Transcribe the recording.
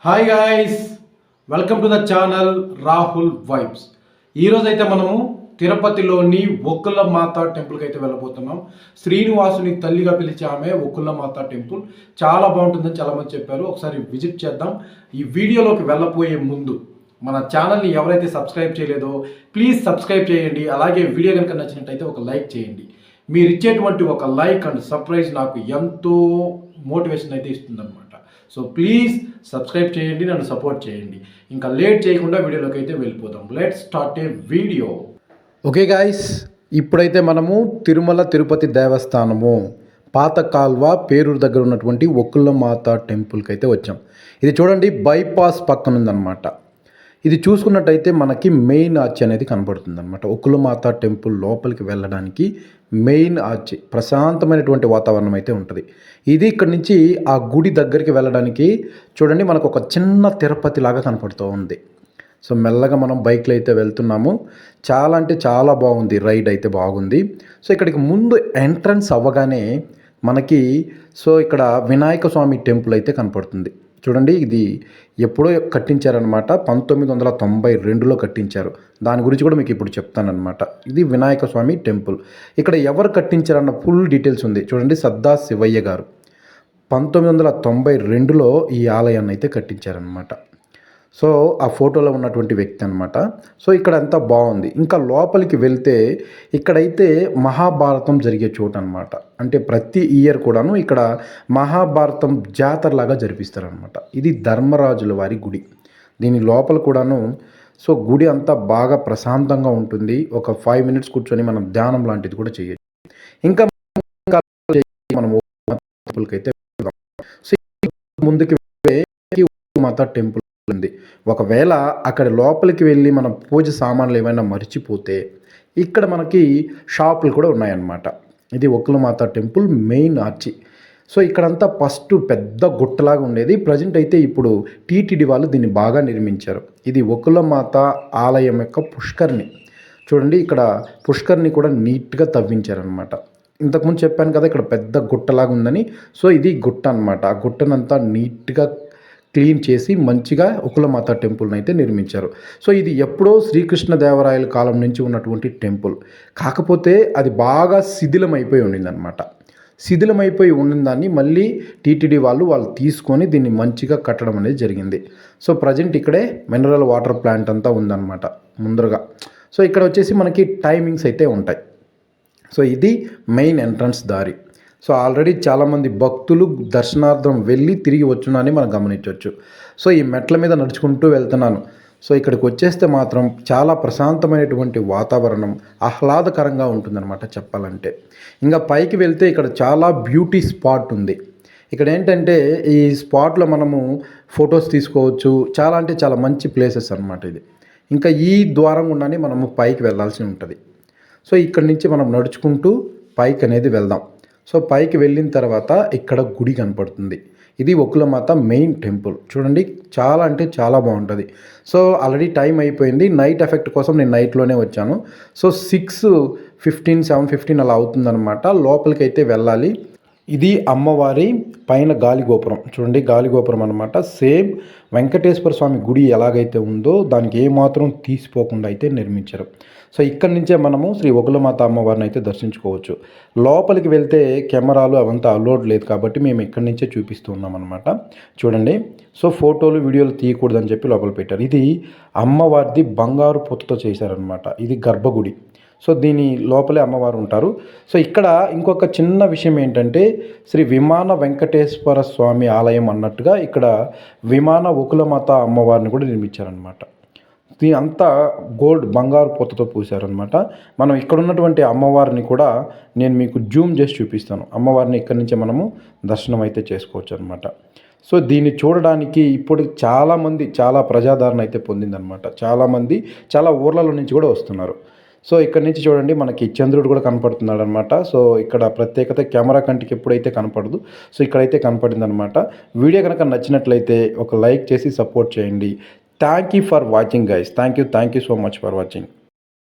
Hi guys, welcome to the channel Rahul vibes. ఈరోజు అయితే మనము తిరుపతిలోని ఒక్కుల మాత టెంపుల్కి అయితే వెళ్ళబోతున్నాం. శ్రీనివాసుని తల్లిగా పిలిచే ఆమె ఒక్కుల మాత టెంపుల్ చాలా బాగుంటుందని చాలామంది చెప్పారు. ఒకసారి విజిట్ చేద్దాం. ఈ వీడియోలోకి వెళ్ళబోయే ముందు మన ఛానల్ని ఎవరైతే సబ్స్క్రైబ్ చేయలేదో ప్లీజ్ సబ్స్క్రైబ్ చేయండి. అలాగే వీడియో కనుక నచ్చినట్టయితే ఒక లైక్ చేయండి. మీరు ఇచ్చేటువంటి ఒక లైక్ అండ్ సర్ప్రైజ్ నాకు ఎంతో మోటివేషన్ అయితే ఇస్తుందన్నమాట. సో ప్లీజ్ సబ్స్క్రైబ్ చేయండి, నన్ను సపోర్ట్ చేయండి. ఇంకా లేట్ చేయకుండా వీడియోలోకి అయితే వెళ్ళిపోదాం. Let's start A video. Okay guys, ఇప్పుడైతే మనము తిరుపతి దేవస్థానము పాత కాల్వ పేరూరు దగ్గర ఉన్నటువంటి ఒక్కుల మాత టెంపుల్కి అయితే వచ్చాం. ఇది చూడండి, బైపాస్ పక్కన ఉందన్నమాట. ఇది చూసుకున్నట్టయితే మనకి మెయిన్ ఆర్చ్ అనేది కనబడుతుంది అనమాట. ఒక్కుల మాత టెంపుల్ లోపలికి వెళ్ళడానికి మెయిన్ ఆర్చ్, ప్రశాంతమైనటువంటి వాతావరణం అయితే ఉంటుంది. ఇది ఇక్కడ నుంచి ఆ గుడి దగ్గరికి వెళ్ళడానికి చూడండి, మనకు ఒక చిన్న తిరుపతి లాగా కనపడుతూ ఉంది. సో మెల్లగా మనం బైక్లో అయితే వెళ్తున్నాము. చాలా అంటే చాలా బాగుంది, రైడ్ అయితే బాగుంది. సో ఇక్కడికి ముందు ఎంట్రన్స్ అవ్వగానే మనకి ఇక్కడ వినాయక స్వామి టెంపుల్ అయితే కనపడుతుంది. చూడండి, ఇది ఎప్పుడో కట్టించారనమాట. 1992లో కట్టించారు. దాని గురించి కూడా మీకు ఇప్పుడు చెప్తానమాట. ఇది వినాయక స్వామి టెంపుల్. ఇక్కడ ఎవరు కట్టించారన్న ఫుల్ డీటెయిల్స్ ఉంది. చూడండి, సద్దా శివయ్య గారు 1992లో ఈ ఆలయాన్ని అయితే కట్టించారనమాట. సో ఆ ఫోటోలో ఉన్నటువంటి వ్యక్తి అనమాట. సో ఇక్కడ అంతా బాగుంది. ఇంకా లోపలికి వెళ్తే ఇక్కడైతే మహాభారతం జరిగే చోటు అనమాట. అంటే ప్రతి ఇయర్ కూడాను ఇక్కడ మహాభారతం జాతరలాగా జరిపిస్తారనమాట. ఇది ధర్మరాజుల వారి గుడి. దీని లోపల కూడాను గుడి అంతా బాగా ప్రశాంతంగా ఉంటుంది. ఒక 5 minutes కూర్చొని మనం ధ్యానం లాంటిది కూడా చేయొచ్చు. ఇంకా మనం టెంపుల్కి అయితే ముందుకు మాత టెంపుల్ ఉంది. ఒకవేళ అక్కడ లోపలికి వెళ్ళి మన పూజ సామాన్లు ఏమైనా మర్చిపోతే ఇక్కడ మనకి షాపులు కూడా ఉన్నాయన్నమాట. ఇది ఒక్కుల మాత టెంపుల్ మెయిన్ ఆర్చి. సో ఇక్కడంతా ఫస్ట్ పెద్ద గుట్టలాగా ఉండేది. ప్రజెంట్ అయితే ఇప్పుడు టీటీడీ వాళ్ళు దీన్ని బాగా నిర్మించారు. ఇది ఒక్కుల మాత ఆలయం యొక్క పుష్కరిణి. చూడండి, ఇక్కడ పుష్కరిణి కూడా నీట్గా తవ్వించారనమాట. ఇంతకుముందు చెప్పాను కదా, ఇక్కడ పెద్ద గుట్టలాగా ఉందని. సో ఇది గుట్ట అనమాట. ఆ గుట్టనంతా నీట్గా క్లీన్ చేసి మంచిగా ఒక్కుల మాత టెంపుల్ని అయితే నిర్మించారు. సో ఇది ఎప్పుడో శ్రీకృష్ణదేవరాయల కాలం నుంచి ఉన్నటువంటి టెంపుల్. కాకపోతే అది బాగా శిథిలమైపోయి ఉండిందనమాట. శిథిలమైపోయి ఉండిందాన్ని మళ్ళీ టీటీడీ వాళ్ళు తీసుకొని దీన్ని మంచిగా కట్టడం అనేది జరిగింది. సో ప్రజెంట్ ఇక్కడే మినరల్ వాటర్ ప్లాంట్ అంతా ఉందన్నమాట ముందరగా. సో ఇక్కడ వచ్చేసి మనకి టైమింగ్స్ అయితే ఉంటాయి. సో ఇది మెయిన్ ఎంట్రన్స్ దారి. సో ఆల్రెడీ చాలామంది భక్తులు దర్శనార్థం వెళ్ళి తిరిగి వచ్చునని మనం గమనించవచ్చు. సో ఈ మెట్ల మీద నడుచుకుంటూ వెళ్తున్నాను. సో ఇక్కడికి వచ్చేస్తే మాత్రం చాలా ప్రశాంతమైనటువంటి వాతావరణం, ఆహ్లాదకరంగా ఉంటుందన్నమాట చెప్పాలంటే. ఇంకా పైకి వెళ్తే ఇక్కడ చాలా బ్యూటీ స్పాట్ ఉంది. ఇక్కడ ఏంటంటే ఈ స్పాట్లో మనము ఫొటోస్ తీసుకోవచ్చు. చాలా అంటే చాలా మంచి ప్లేసెస్ అనమాట ఇది. ఇంకా ఈ ద్వారం గుండానే మనము పైకి వెళ్ళాల్సి ఉంటుంది. సో ఇక్కడి నుంచి మనం నడుచుకుంటూ పైకి అనేది వెళ్దాం. సో పైకి వెళ్ళిన తర్వాత ఇక్కడ గుడి కనపడుతుంది. ఇది ఒక్కుల మాత మెయిన్ టెంపుల్. చూడండి, చాలా అంటే చాలా బాగుంటుంది. సో ఆల్రెడీ టైం అయిపోయింది. నైట్ ఎఫెక్ట్ కోసం నేను నైట్లోనే వచ్చాను. సో 6:15, 7:15 అలా అవుతుందన్నమాట. లోపలికి అయితే వెళ్ళాలి. ఇది అమ్మవారి పైన గాలిగోపురం. చూడండి, గాలిగోపురం అనమాట. సేమ్ వెంకటేశ్వర స్వామి గుడి ఎలాగైతే ఉందో దానికి ఏమాత్రం తీసిపోకుండా అయితే నిర్మించారు. సో ఇక్కడి నుంచే మనము శ్రీ ఒక్కులమాత అమ్మవారిని అయితే దర్శించుకోవచ్చు. లోపలికి వెళ్తే కెమెరాలు అవంతా అలౌడ్ లేదు కాబట్టి మేము ఇక్కడి నుంచే చూపిస్తూ ఉన్నాం అనమాట. చూడండి, సో ఫోటోలు వీడియోలు తీయకూడదని చెప్పి లోపల పెట్టారు. ఇది అమ్మవారిది బంగారు పొత్తుతో చేశారనమాట. ఇది గర్భగుడి. సో దీని లోపలే అమ్మవారు ఉంటారు. సో ఇక్కడ ఇంకొక చిన్న విషయం ఏంటంటే, శ్రీ విమాన వెంకటేశ్వర స్వామి ఆలయం అన్నట్టుగా ఇక్కడ విమాన ఒక్కులమాత అమ్మవారిని కూడా నిర్మించారనమాట. దీని అంతా గోల్డ్, బంగారు పొత్తతో పూసారనమాట. మనం ఇక్కడ ఉన్నటువంటి అమ్మవారిని కూడా నేను మీకు జూమ్ చేసి చూపిస్తాను. అమ్మవారిని ఇక్కడి నుంచే మనము దర్శనం అయితే చేసుకోవచ్చు అనమాట. సో దీన్ని చూడడానికి ఇప్పుడు చాలామంది చాలా ప్రజాదరణ అయితే పొందిందనమాట. చాలామంది చాలా ఊర్లలో నుంచి కూడా వస్తున్నారు. సో ఇక్కడ నుంచి చూడండి, మనకి చంద్రుడు కూడా కనపడుతున్నాడు అనమాట. సో ఇక్కడ ప్రత్యేకత కెమెరా కంటికి ఎప్పుడైతే కనపడదు, సో ఇక్కడైతే కనపడింది అనమాట. వీడియో కనుక నచ్చినట్లయితే ఒక లైక్ చేసి సపోర్ట్ చేయండి. Thank you for watching guys. Thank you so much for watching.